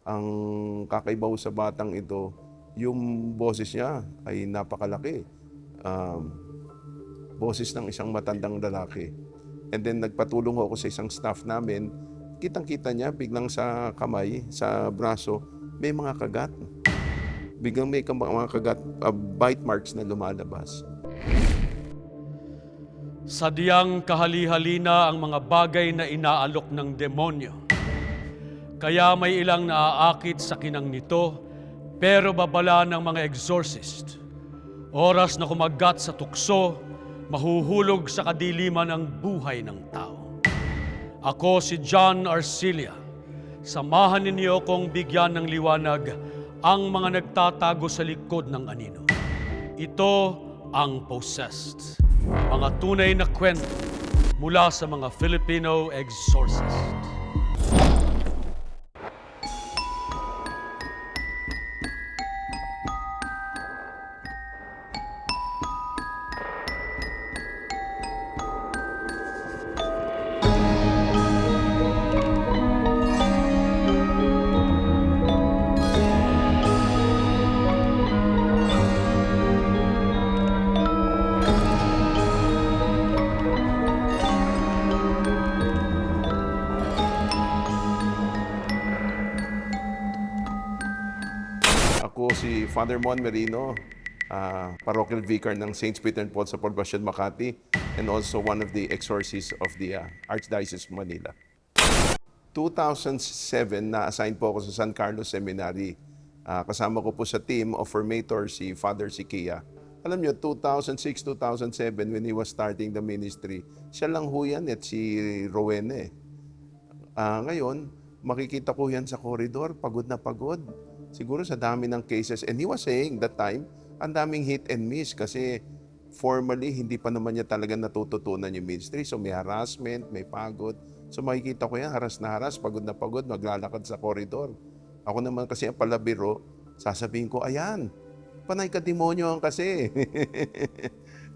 Ang kakaiba sa batang ito, yung boses niya ay napakalaki. Um, Boses ng isang matandang lalaki. And then nagpatulong ako sa isang staff namin. Kitang-kita niya, biglang sa kamay, sa braso, may mga kagat. Biglang may mga kagat, bite marks na lumalabas. Sadyang kahali-halina ang mga bagay na inaalok ng demonyo. Kaya may ilang naaakit sa kinang nito, pero babala ng mga exorcist. Oras na kumagat sa tukso, mahuhulog sa kadiliman ang buhay ng tao. Ako si John Arcilia. Samahan ninyo kong bigyan ng liwanag ang mga nagtatago sa likod ng anino. Ito ang Possessed. Mga tunay na kwento mula sa mga Filipino exorcist. Ako si Father Mon Merino, parochial vicar ng St. Peter and Paul sa Poblacion, Makati, and also one of the exorcists of the Archdiocese of Manila. 2007, na-assign po ako sa San Carlos Seminary. Kasama ko po sa team of formator si Father Sikia. Alam nyo, 2006, 2007, when he was starting the ministry, siya lang ho yan at si Rowena. Ngayon, makikita ko yan sa koridor, pagod na pagod. Siguro sa dami ng cases. And he was saying that time, ang daming hit and miss kasi formally, hindi pa naman niya talaga natututunan yung ministry. So may harassment, may pagod. So makikita ko yan, haras na haras, pagod na pagod, maglalakad sa koridor. Ako naman kasi ang palabiro, sasabihin ko, ayan, panay ka demonyo kasi.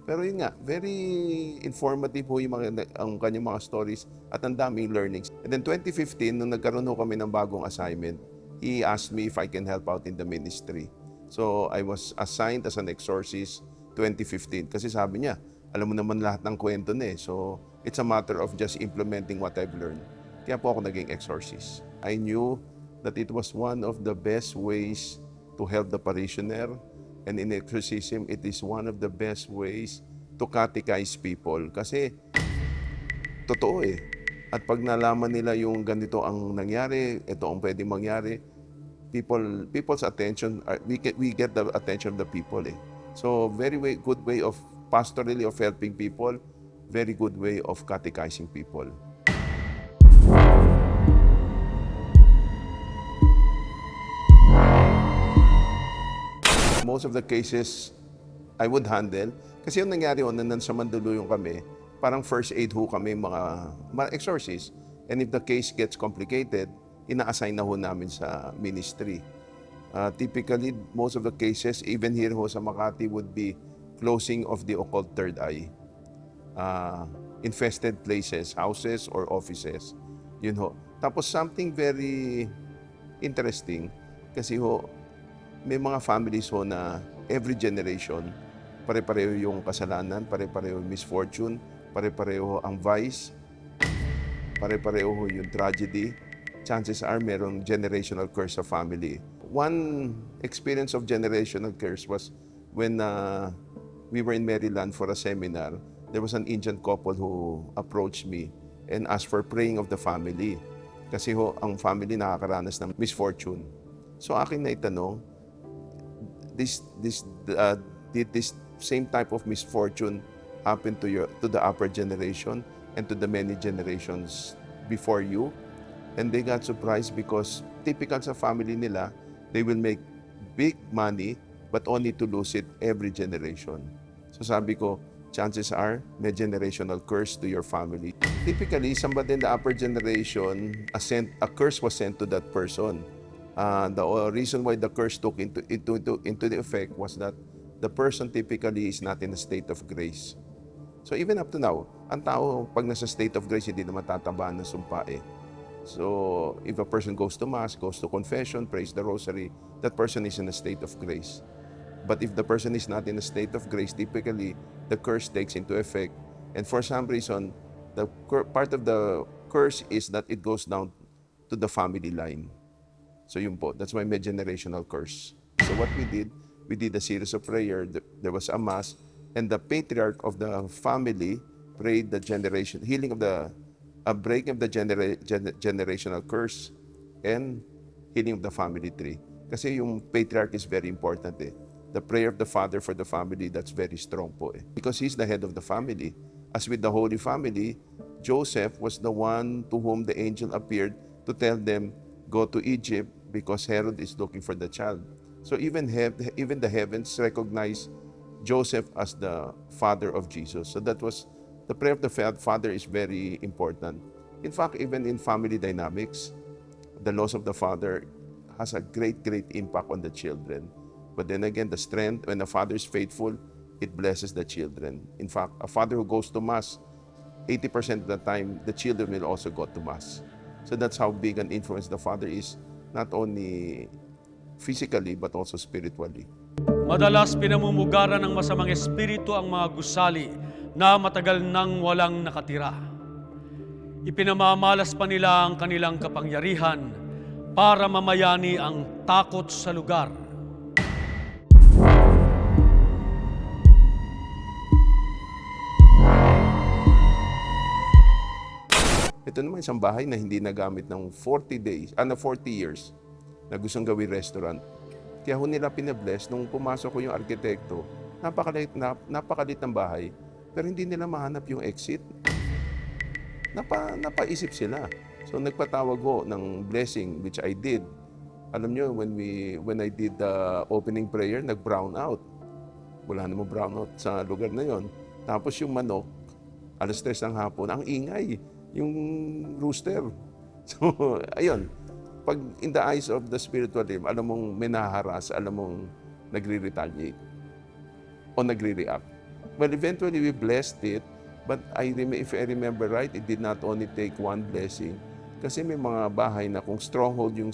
Pero yun nga, very informative po yung ang kanyang mga stories at ang daming learnings. And then 2015, nung nagkaroon ho kami ng bagong assignment, he asked me if I can help out in the ministry. So I was assigned as an exorcist 2015 kasi sabi niya, alam mo naman lahat ng kwento na eh. So it's a matter of just implementing what I've learned. Kaya po ako naging exorcist. I knew that it was one of the best ways to help the parishioner. And in exorcism, it is one of the best ways to catechize people. Kasi totoo eh. At pag nalaman nila yung ganito ang nangyari, ito ang pwedeng mangyari, people's attention, we get the attention of the people eh. So good way of pastorally of helping people, very good way of catechizing people. Most of the cases I would handle, kasi yung nangyari ho, sa Mandaluyong kami, parang first aid ho kami mga exorcist. And if the case gets complicated, ina-assign na ho namin sa ministry. Typically, most of the cases, even here ho sa Makati, would be closing of the occult third eye. Infested places, houses or offices. Yun ho. Tapos something very interesting, kasi ho, may mga families ho na every generation, pare-pareho yung kasalanan, pare-pareho yung misfortune, pare-pareho ang vice, pare-pareho yung tragedy. Chances are merong generational curse sa family. One experience of generational curse was when we were in Maryland for a seminar. There was an Indian couple who approached me and asked for praying of the family. Kasi ho, ang family nakakaranas ng misfortune. So akin na itanong, did this same type of misfortune happen to the upper generation and to the many generations before you? And they got surprised because typical sa family nila, they will make big money but only to lose it every generation. So sabi ko, chances are may generational curse to your family. Typically, somebody in the upper generation, a curse was sent to that person. The reason why the curse took into the effect was that the person typically is not in a state of grace. So even up to now, ang tao pag nasa state of grace, hindi na matatabaan ng sumpa eh. So if a person goes to Mass, goes to confession, prays the rosary, that person is in a state of grace. But if the person is not in a state of grace, typically the curse takes into effect. And for some reason, part of the curse is that it goes down to the family line. So yun po, that's why may generational curse. So what we did a series of prayer. There was a Mass, and the patriarch of the family prayed the healing of the breaking of the generational curse and healing of the family tree. Kasi yung patriarch is very important eh. The prayer of the father for the family, that's very strong po eh. Because he's the head of the family. As with the Holy Family, Joseph was the one to whom the angel appeared to tell them, go to Egypt because Herod is looking for the child. So even the heavens recognize Joseph as the father of Jesus. So that was, the prayer of the father is very important. In fact, even in family dynamics, the loss of the father has a great impact on the children. But then again, the strength, when the father is faithful, it blesses the children. In fact, a father who goes to Mass, 80% of the time, the children will also go to Mass. So that's how big an influence the father is, not only physically, but also spiritually. Madalas pinamumugaran ng masamang espiritu ang mga gusali na matagal nang walang nakatira. Ipinamamalas pa nila ang kanilang kapangyarihan para mamayani ang takot sa lugar. Ito naman isang bahay na hindi nagamit ng 40 years na gustong gawin restaurant. Kaya ho nila pinabless nung pumasok ko yung arkitekto. Napakalit ng bahay, pero hindi nila mahanap yung exit. Napaisip sila. So nagpatawag ho ng blessing, which I did. Alam nyo, when I did the opening prayer, nag-brown out. Wala namang brown out sa lugar na yon. Tapos yung manok, 3:00 ng hapon, ang ingay, yung rooster. So, ayun. Pag in the eyes of the spiritual realm, alam mong may nahaharas, alam mong nagre-retaliate o nagre-react. Well, eventually we blessed it, but if I remember right, it did not only take one blessing. Kasi may mga bahay na kung stronghold yung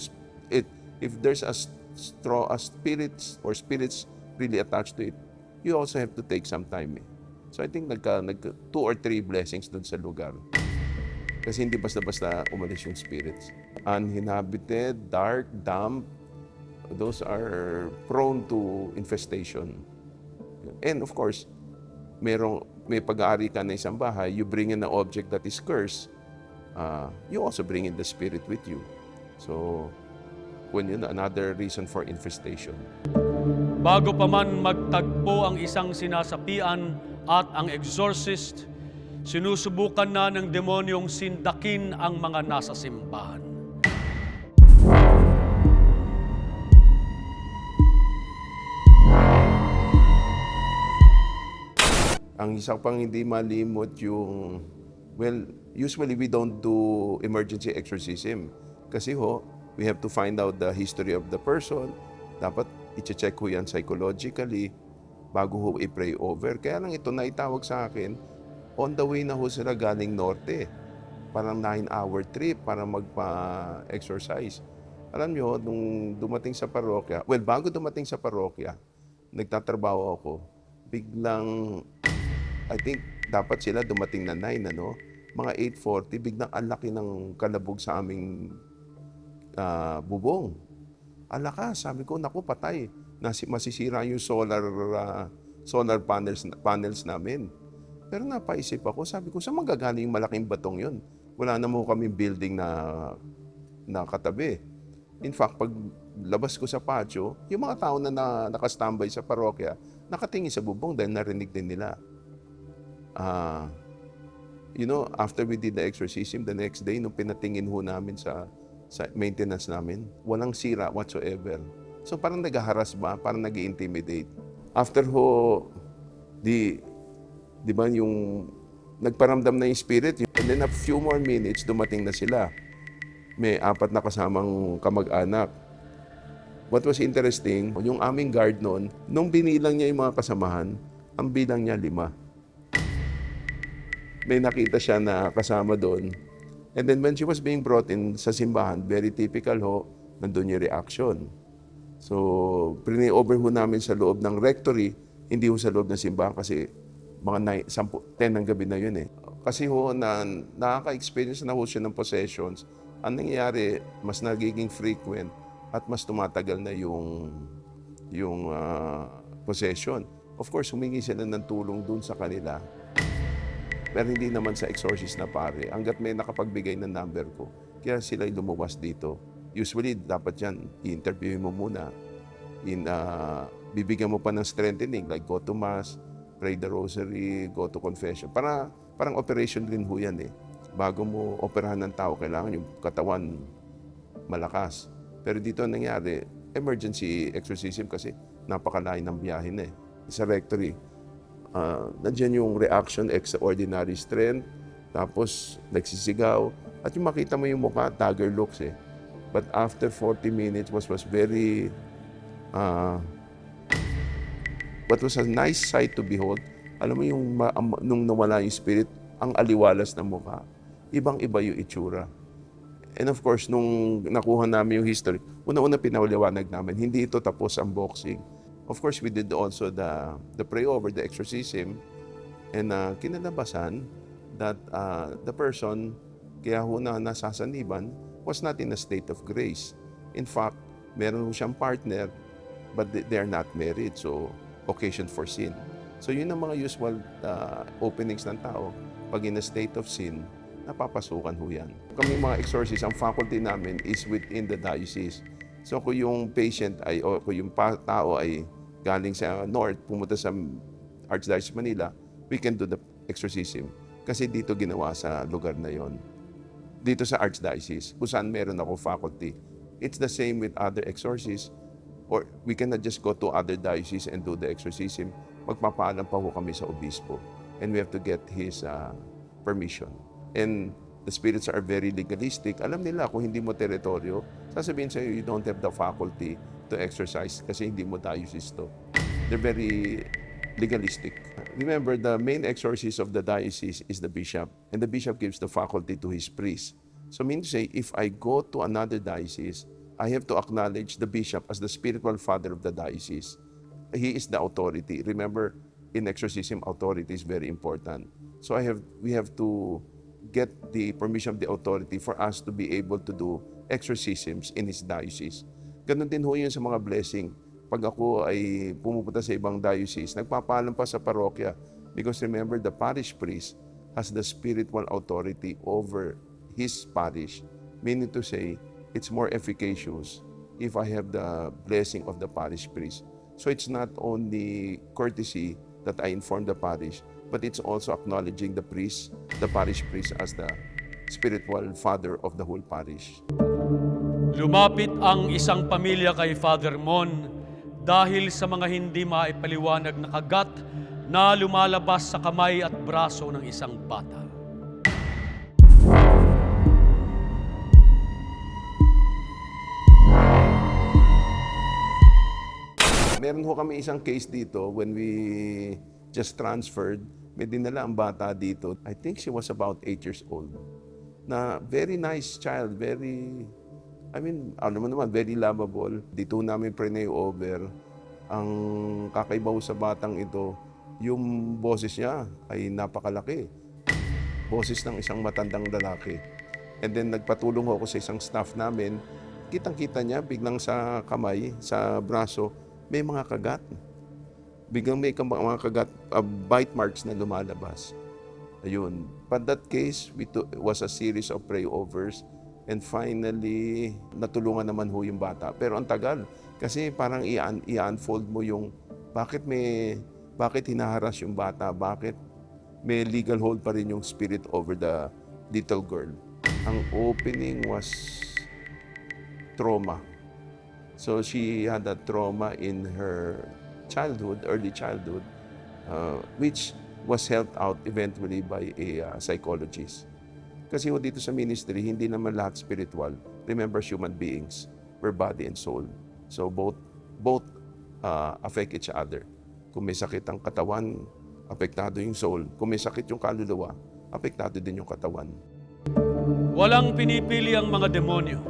if there's a spirits or spirits really attached to it, you also have to take some time eh. So I think nag 2 or 3 blessings dun sa lugar. Kasi hindi basta-basta umalis yung spirits. Uninhabited, dark, damp, those are prone to infestation. And of course, may pag-aari ka na isang bahay, you bring in an object that is cursed, you also bring in the spirit with you. So, another reason for infestation. Bago pa man magtagpo ang isang sinasapian at ang exorcist, sinusubukan na ng demonyong sindakin ang mga nasa simbahan. Ang isa pang hindi malimot yung, usually we don't do emergency exorcism. Kasi we have to find out the history of the person. Dapat i-check ko yan psychologically bago i-pray over. Kaya lang ito naitawag sa akin, on the way na sila galing norte. Parang 9-hour trip para magpa-exercise. Alam nyo, nung dumating sa parokya, bago dumating sa parokya, nagtatrabaho ako, biglang, I think dapat sila dumating na 9, mga 8:40, biglang ang laki ng kalabog sa aming bubong. Alakas, sabi ko, naku, patay. Masisira yung solar panels namin. Pero napaisip ako, sabi ko, saan manggagaling yung malaking batong yun? Wala na mo kami building na katabi. In fact, pag labas ko sa patio, yung mga tao na nakastambay sa parokya, nakatingin sa bubong dahil narinig din nila. After we did the exorcism, the next day, nung pinatingin namin sa maintenance namin, walang sira whatsoever. So parang nag-haras ba? Parang nag-intimidate. After di ba yung nagparamdam na yung spirit, and then a few more minutes, dumating na sila. May 4 na kasamang kamag-anak. What was interesting, yung aming guard noon, nung binilang niya yung mga kasamahan, ang bilang niya 5. May nakita siya na kasama doon, And then when she was being brought in sa simbahan, very typical ho, nandun yung reaction. So, over ho namin sa loob ng rectory, hindi ho sa loob ng simbahan kasi mga 10 ng gabi na yun eh. Kasi ho, nakaka-experience na ho siya ng possessions. Ang nangyayari, mas nagiging frequent at mas tumatagal na yung possession. Of course, humingi sila ng tulong dun sa kanila. Pero hindi naman sa exorcist na pare. Hanggat may nakapagbigay ng number ko, kaya sila lumabas dito. Usually, dapat yan, i-interview mo muna. Bibigyan mo pa ng strengthening, like go to mass, pray the rosary, go to confession. Parang operation din ho yan eh. Bago mo operahan ng tao, kailangan yung katawan malakas. Pero dito nangyari, emergency exorcism kasi napakalain ng biyahe na eh. Sa rectory, nandiyan yung reaction, extraordinary strength, tapos nagsisigaw, at yung makita mo yung mukha, dagger looks eh. But after 40 minutes was very, what was a nice sight to behold. Alam mo yung nung nawala yung spirit, ang aliwalas ng mukha, ibang-iba yung itsura. And of course, nung nakuha namin yung history, una-una pinawaliwanag namin, hindi ito tapos ang boxing. Of course, we did also the pray over, the exorcism, and kinalabasan that the person, kaya ho na nasasaniban, was not in a state of grace. In fact, meron siyang partner, but they are not married, so occasion for sin. So yun ang mga usual openings ng tao. Pag in a state of sin, napapasukan ho yan. Kami mga exorcists, ang faculty namin is within the diocese. So kung yung patient o kung yung tao ay galing sa north, pumunta sa Archdiocese of Manila, we can do the exorcism. Kasi dito ginawa sa lugar na yon. Dito sa Archdiocese, kung saan meron ako faculty. It's the same with other exorcists, or we cannot just go to other dioceses and do the exorcism. Magpapaalam pa ho kami sa obispo. And we have to get his permission. And the spirits are very legalistic. Alam nila kung hindi mo teritoryo, sasabihin sa'yo, you don't have the faculty to exercise kasi hindi mo diocese to. They're very legalistic. Remember, the main exorcist of the diocese is the bishop, and the bishop gives the faculty to his priest. So mean to say, if I go to another diocese, I have to acknowledge the bishop as the spiritual father of the diocese. He is the authority. Remember, in exorcism, authority is very important. So we have to get the permission of the authority for us to be able to do exorcisms in his diocese. Ganun din ho yun sa mga blessing. Pag ako ay pumupunta sa ibang diocese, nagpapaalam pa sa parokya. Because remember, the parish priest has the spiritual authority over his parish. Meaning to say, it's more efficacious if I have the blessing of the parish priest. So it's not only courtesy that I inform the parish, but it's also acknowledging the priest, the parish priest, as the spiritual father of the whole parish. Lumapit ang isang pamilya kay Father Mon dahil sa mga hindi maipaliwanag na kagat na lumalabas sa kamay at braso ng isang bata. Meron ho kami isang case dito when we just transferred. May dinala ang bata dito. I think she was about 8 years old. Na very nice child, very lovable. Dito namin prenay over. Ang kakaiba sa batang ito, yung boses niya ay napakalaki. Boses ng isang matandang lalaki. And then nagpatulong ako sa isang staff namin. Kitang-kita niya, biglang sa kamay, sa braso, may mga kagat. Biglang may mga kagat, bite marks na lumalabas. Ayun. But that case, was a series of pray-overs. And finally, natulungan naman ho yung bata. Pero ang tagal. Kasi parang i-unfold mo yung bakit hinaharas yung bata, bakit may legal hold pa rin yung spirit over the little girl. Ang opening was trauma. So she had that trauma in her childhood, early childhood, which was helped out eventually by a psychologist. Kasi dito sa ministry, hindi naman lahat spiritual. Remember, human beings, we're body and soul. So both affect each other. Kung may sakit ang katawan, apektado yung soul. Kung may sakit yung kaluluwa, apektado din yung katawan. Walang pinipili ang mga demonyo.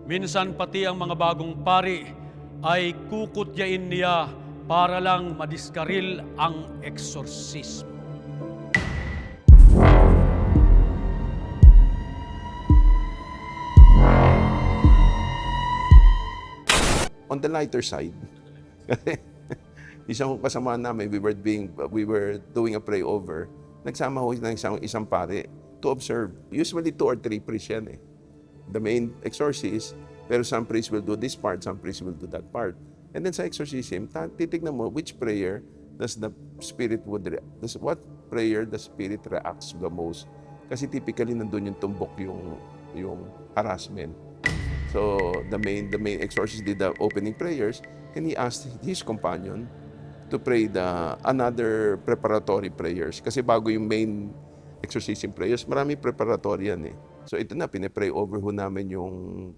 Minsan pati ang mga bagong pari ay kukutyain niya para lang madiskaril ang eksorsismo. On the lighter side, isang kasama namin, we were doing a pray over. Nagsama ho ng isang pare to observe. Usually 2 or 3 priests yan eh. The main exorcist, pero some priests will do this part, some priests will do that part. And then sa exorcism, titignan mo which prayer does the spirit what prayer the spirit reacts the most. Kasi typically nandun yung tumbok yung harassment. So the main exorcist did the opening prayers, and he asked his companion to pray another preparatory prayers. Kasi bago yung main exorcism prayers, marami preparatory yan eh. So ito na, pinipray over ho namin yung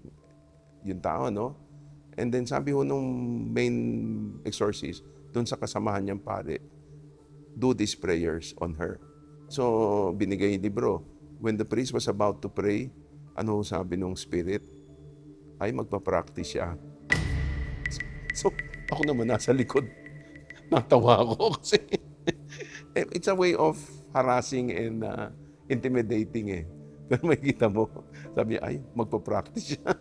tao, no? And then sabi ho nung main exorcist, doon sa kasamahan niyang pare, do these prayers on her. So binigay yung libro. When the priest was about to pray, ano sabi nung spirit? Ay, magpa-practice siya. So ako naman nasa likod. Natawa ako kasi it's a way of harassing and intimidating eh. Pero makikita mo, sabi niya, ay, magpa-practice siya.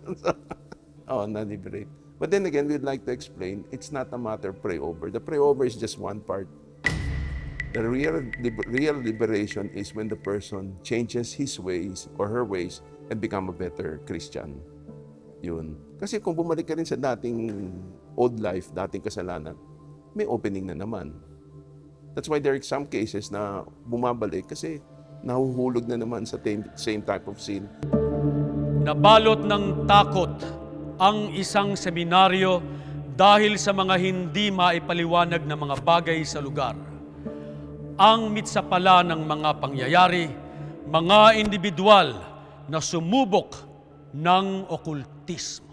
Na-liberate. But then again, we'd like to explain, it's not a matter of pray over. The pray over is just one part. The real liberation is when the person changes his ways or her ways and become a better Christian. Yun. Kasi kung bumalik ka rin sa dating old life, dating kasalanan, may opening na naman. That's why there are some cases na bumabalik kasi nahuhulog na naman sa same type of sin. Nabalot ng takot ang isang seminaryo dahil sa mga hindi maipaliwanag na mga bagay sa lugar. Ang mitsa pala ng mga pangyayari, mga individual na sumubok ng okultismo.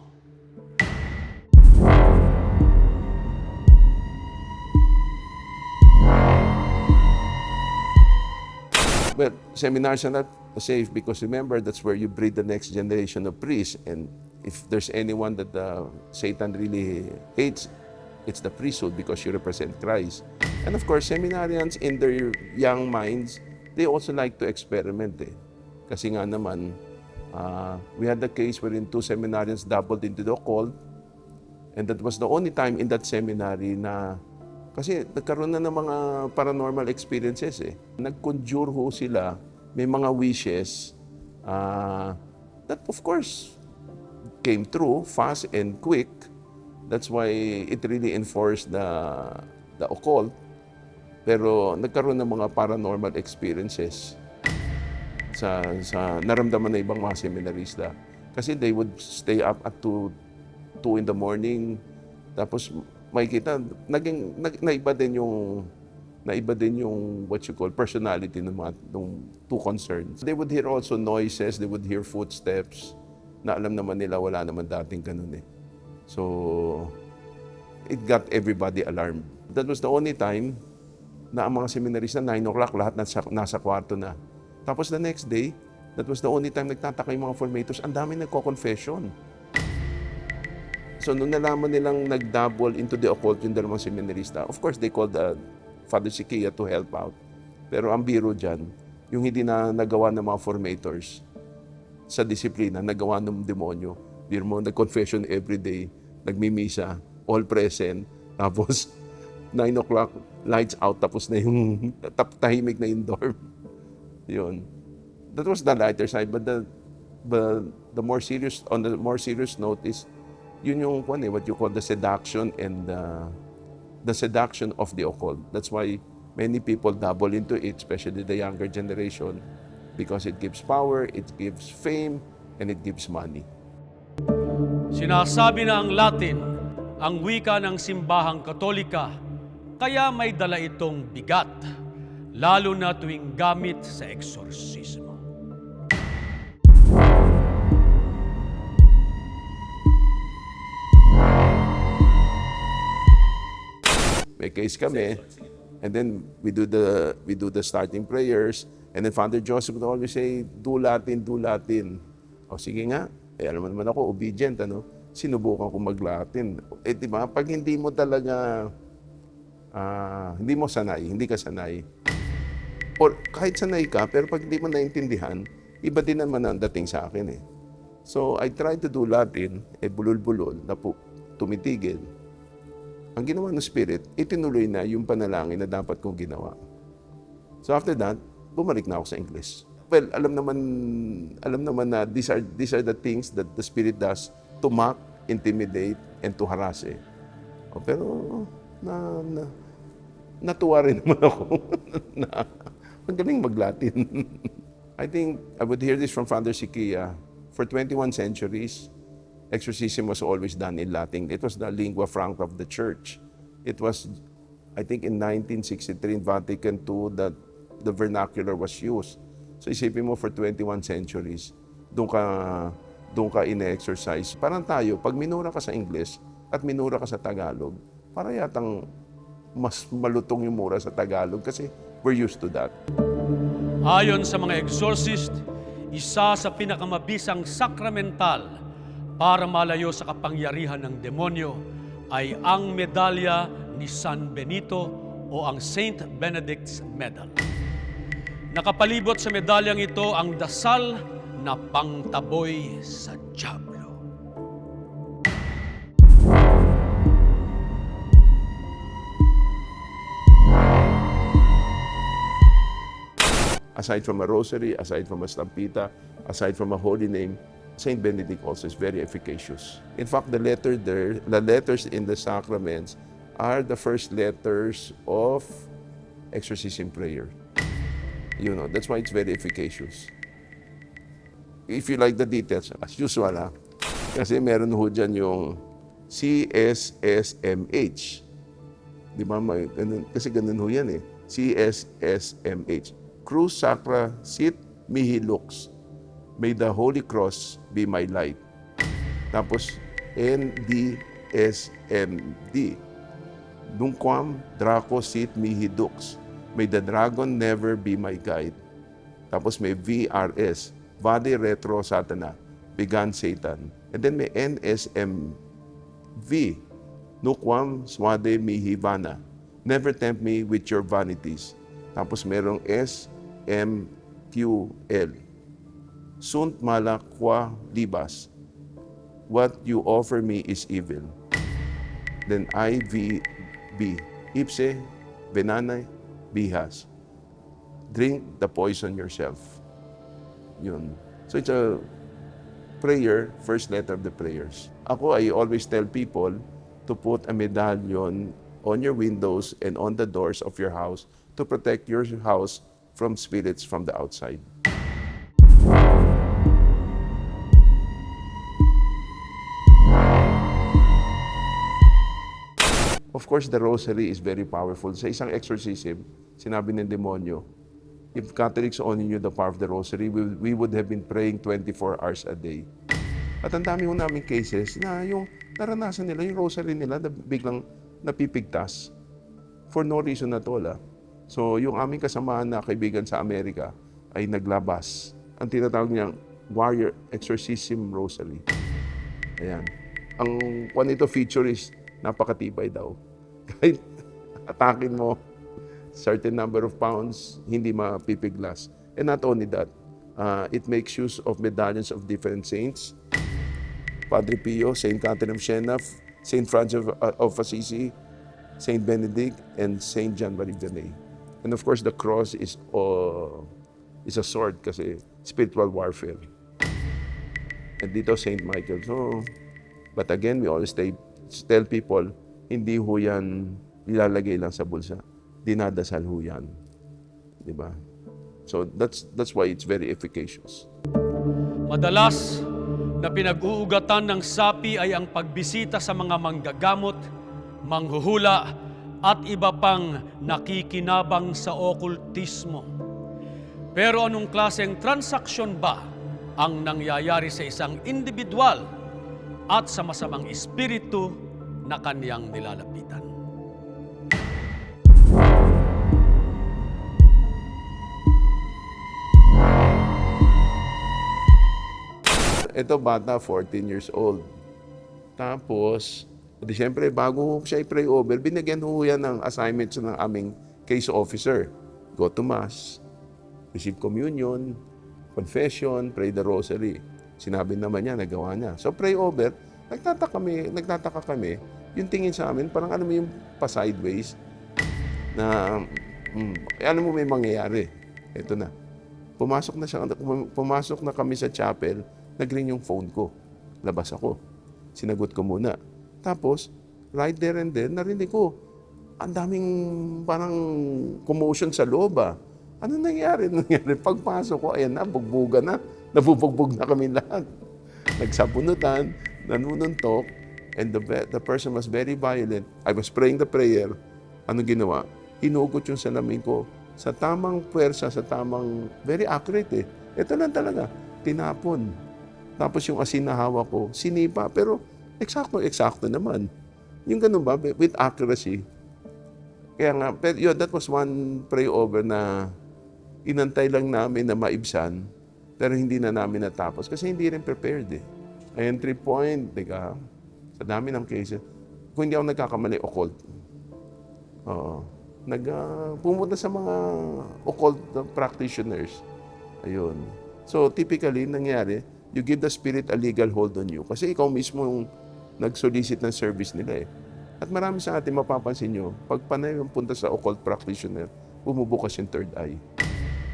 Well, seminars are not safe because remember, that's where you breed the next generation of priests. And if there's anyone that Satan really hates, it's the priesthood because you represent Christ. And of course, seminarians in their young minds, they also like to experiment eh. Kasi nga naman, we had the case wherein 2 seminarians dabbled into the occult, and that was the only time in that seminary na kasi nagkaroon na ng mga paranormal experiences eh. Nag-conjure ho sila, may mga wishes that of course came true fast and quick. That's why it really enforced the occult. Pero nagkaroon ng mga paranormal experiences sa naramdaman na ibang mga seminarista. Kasi they would stay up at 2 in the morning. Tapos makikita, naiba din yung what you call personality ng mga two concerns. They would hear also noises, they would hear footsteps, na alam naman nila wala naman dating ganun eh. So, it got everybody alarmed. That was the only time na ang mga seminarista, 9 o'clock, lahat nasa kwarto na. Tapos the next day, that was the only time nagtataka yung mga formators, ang dami nagko-confession. So, nung nalaman nilang nag-double into the occult yung dalawang seminarista, of course, they called Father Sikia to help out. Pero ang biro dyan, yung hindi na nagawa ng mga formators sa disiplina, nagawa ng demonyo. Biro mo, nag-confession every day, nagmimisa, all present, tapos 9 o'clock, lights out, tapos na yung tahimik na yung dorm. Yun. That was the lighter side, but the more serious, on the more serious note is, yun yung what you call the seduction and the seduction of the occult. That's why many people dabble into it, especially the younger generation, because it gives power, it gives fame, and it gives money. Sinasabi na ang Latin, ang wika ng simbahang Katolika, kaya may dala itong bigat, lalo na tuwing gamit sa eksorsismo. May case kami, and then we do the starting prayers, And then Father Joseph would always say, do Latin, do Latin. O sige nga, alam mo naman ako, obedient, ano? Sinubukan ko mag-Latin. Di ba, pag hindi mo talaga, hindi ka sanay. Or kahit sanay ka, pero pag hindi mo naintindihan, iba din naman ang dating sa akin eh. So, I tried to do Latin, bulol-bulol, na tumitigil. Ang ginawa ng Spirit, itinuloy na yung panalangin na dapat kong ginawa. So after that, bumalik na ako sa English. Well, alam naman na these are the things that the Spirit does to mock, intimidate, and to harass eh. Pero natuwa rin naman ako na magaling mag-Latin. I think I would hear this from Father Siquia. For 21 centuries, exorcism was always done in Latin. It was the lingua franca of the church. It was, I think in 1963 in Vatican II that the vernacular was used. So isipin mo for 21 centuries, doon ka ine-exercise. Parang tayo, pag minura ka sa English at minura ka sa Tagalog, para yatang mas malutong yung mura sa Tagalog kasi we're used to that. Ayon sa mga exorcist, isa sa pinakamabisang sakramental para malayo sa kapangyarihan ng demonyo ay ang medalya ni San Benito o ang Saint Benedict's Medal. Nakapalibot sa medalyang ito ang dasal na pangtaboy sa dyablo. Aside from a rosary, aside from a stampita, aside from a holy name, Saint Benedict also is very efficacious. In fact, the letters in the sacraments are the first letters of exorcism prayer. You know, that's why it's very efficacious. If you like the details, as usual kasi meron ho dyan yung CSSMH. Di ba? Kasi ganun ho yan eh. CSSMH. Cruz Sacra Sit Mihi Lux. May the Holy Cross be my light. Tapos, NDSMD. Nunquam Draco Sit Mihi Dux. May the dragon never be my guide. Tapos may VRS. Vade Retro Satana. Began Satan. And then may NSMV. Nunquam Swade Mihi Vana. Never tempt me with your vanities. Tapos merong SMQL. Sunt mala qua libas. What you offer me is evil. Then IVB. Ipse, venanae, bihas. Drink the poison yourself. Yun. So it's a prayer, first letter of the prayers. Ako, I always tell people to put a medallion on your windows and on the doors of your house to protect your house from spirits from the outside. Of course, the rosary is very powerful. Sa isang exorcism, sinabi ng demonyo, if Catholics only knew the power of the rosary, we would have been praying 24 hours a day. At ang dami ho namin cases na yung naranasan nila, yung rosary nila, na biglang napipigtas for no reason at all. So, yung aming kasamahan na kaibigan sa Amerika ay naglabas. Ang tinatawag niyang Warrior Exorcism Rosary. Ayan. Ang one ito feature is napakatibay daw. Kahit atakin mo certain number of pounds, hindi mapipiglas. And not only that, it makes use of medallions of different saints. Padre Pio, Saint Catherine of Siena, Saint Francis of Assisi, Saint Benedict, and Saint John Marie Vianney. And of course, the cross is a sword kasi spiritual warfare. And dito, Saint Michael. So, but again, we always tell people, hindi ho yan ilalagay lang sa bulsa. Dinadasal ho yan. Diba? So, that's why it's very efficacious. Madalas na pinag-uugatan ng sapi ay ang pagbisita sa mga manggagamot, manghuhula, at iba pang nakikinabang sa okultismo. Pero anong klaseng transaksyon ba ang nangyayari sa isang individual at sa masamang espiritu na kaniyang nilalapitan? ito bata, 14 years old. Tapos, di syempre, bago siya i-pray over, binigyan ho yan ng assignments ng aming case officer. Go to Mass, receive communion, confession, pray the rosary. Sinabi naman niya, nagawa niya. So pray over, nagtataka kami, yung tingin sa amin, parang alam mo yung pa-sideways, na alam mo may mangyayari. Ito na. Pumasok na kami sa chapel, nag-ring yung phone ko. Labas ako. Sinagot ko muna. Tapos, right there and then, narinig ko, ang daming parang commotion sa loob ah. Ano nangyari? Pagpasok ko, ayan na, bugbugan na. Nabubugbog na kami lahat. Nagsabunutan, nanununtok, and the person was very violent. I was praying the prayer. Ano ginawa? Hinugot yung salamin ko sa tamang puwersa, sa tamang, very accurate eh. Ito lang talaga, tinapon. Tapos yung asin na hawak ko, sinipa, pero eksakto naman. Yung ganun ba, with accuracy. Kaya nga, pero yun, that was one pray over na inantay lang namin na maibsan, pero hindi na namin natapos kasi hindi rin prepared eh. Entry point, sa dami ng cases, kung hindi ako nagkakamali, occult. Oo. Pumunta sa mga occult practitioners. Ayun. So, typically, nangyari, you give the spirit a legal hold on you. Kasi ikaw mismo yung nag-solicit ng service nila eh. At marami sa atin mapapansin nyo, pag panay yung punta sa occult practitioner, bumubukas yung third eye.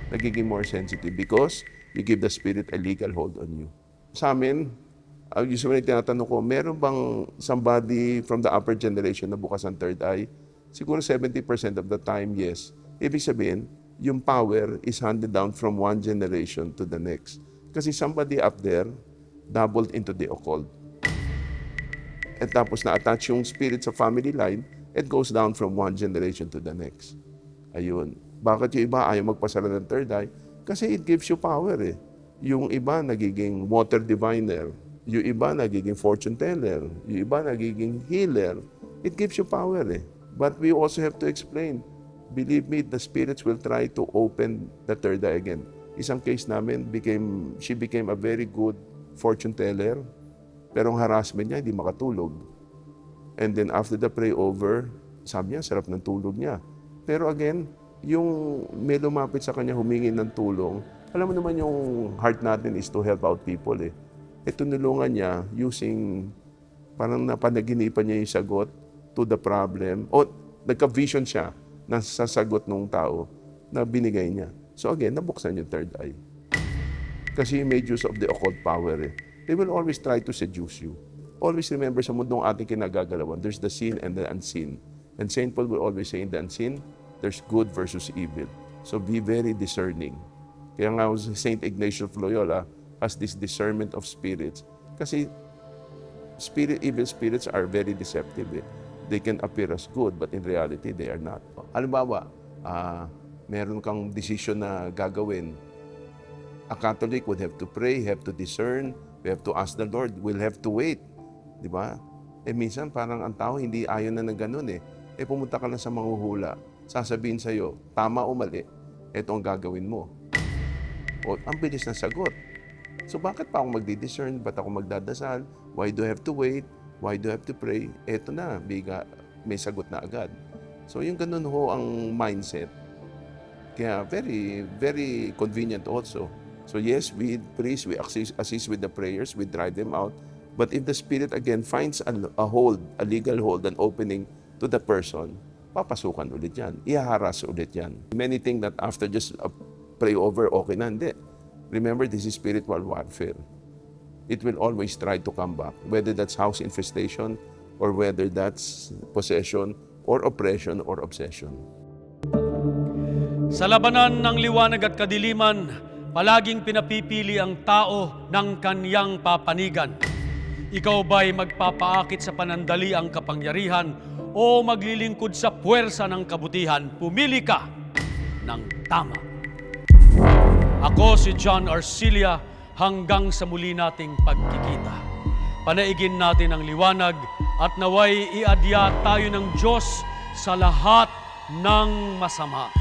Nagiging more sensitive because you give the spirit a legal hold on you. Sa amin, usually tinatanong ko, meron bang somebody from the upper generation na bukas ang third eye? Siguro 70% of the time, yes. Ibig sabihin, yung power is handed down from one generation to the next. Kasi somebody up there doubled into the occult. At tapos na-attach yung spirit sa family line, it goes down from one generation to the next. Ayun. Bakit yung iba ayaw magpasara ng third eye? Kasi it gives you power eh. Yung iba nagiging water diviner. Yung iba nagiging fortune teller. Yung iba nagiging healer. It gives you power eh. But we also have to explain. Believe me, the spirits will try to open the third eye again. Isang case namin, she became a very good fortune teller. Pero ang harassment niya, hindi makatulog. And then after the pray over, sabi niya, sarap ng tulog niya. Pero again, yung may lumapit sa kanya, humingi ng tulong, alam mo naman yung heart natin is to help out people eh. Tinulungan niya using, parang napanaginipan niya yung sagot to the problem. O nagka-vision siya na sasagot ng tao na binigay niya. So again, nabuksan yung third eye. Kasi you made use of the occult power eh. They will always try to seduce you. Always remember sa mundong ating kinagagalawan, there's the seen and the unseen. And St. Paul will always say in the unseen, there's good versus evil. So be very discerning. Kaya nga St. Ignatius of Loyola has this discernment of spirits. Kasi evil spirits are very deceptive. Eh. They can appear as good, but in reality, they are not. Halimbawa, meron kang decision na gagawin. A Catholic would have to pray, have to discern, we have to ask the Lord, we'll have to wait. Di ba? Minsan parang ang tao hindi ayaw na ng ganun eh. Pumunta ka lang sa manghuhula, sasabihin sa'yo, tama o mali, ito ang gagawin mo. O, ang bilis na sagot. So bakit pa ako magdi-discern? Ba't ako magdadasal? Why do I have to wait? Why do I have to pray? Eto na, may sagot na agad. So yung ganun ho ang mindset. Kaya very, very convenient also. So yes, we priest, we assist with the prayers, we drive them out. But if the spirit again finds a hold, a legal hold, an opening to the person, papasukan ulit yan. Ihaharas ulit yan. Many think that after just pray over, okay na. Hindi. Remember, this is spiritual warfare. It will always try to come back. Whether that's house infestation, or whether that's possession, or oppression, or obsession. Sa labanan ng liwanag at kadiliman, palaging pinapipili ang tao ng kaniyang papanigan. Ikaw ba'y magpapaakit sa panandaliang kapangyarihan o maglilingkod sa puwersa ng kabutihan? Pumili ka ng tama. Ako si John Arcilia, hanggang sa muli nating pagkikita. Panaigin natin ang liwanag at naway iadya tayo ng Diyos sa lahat ng masama.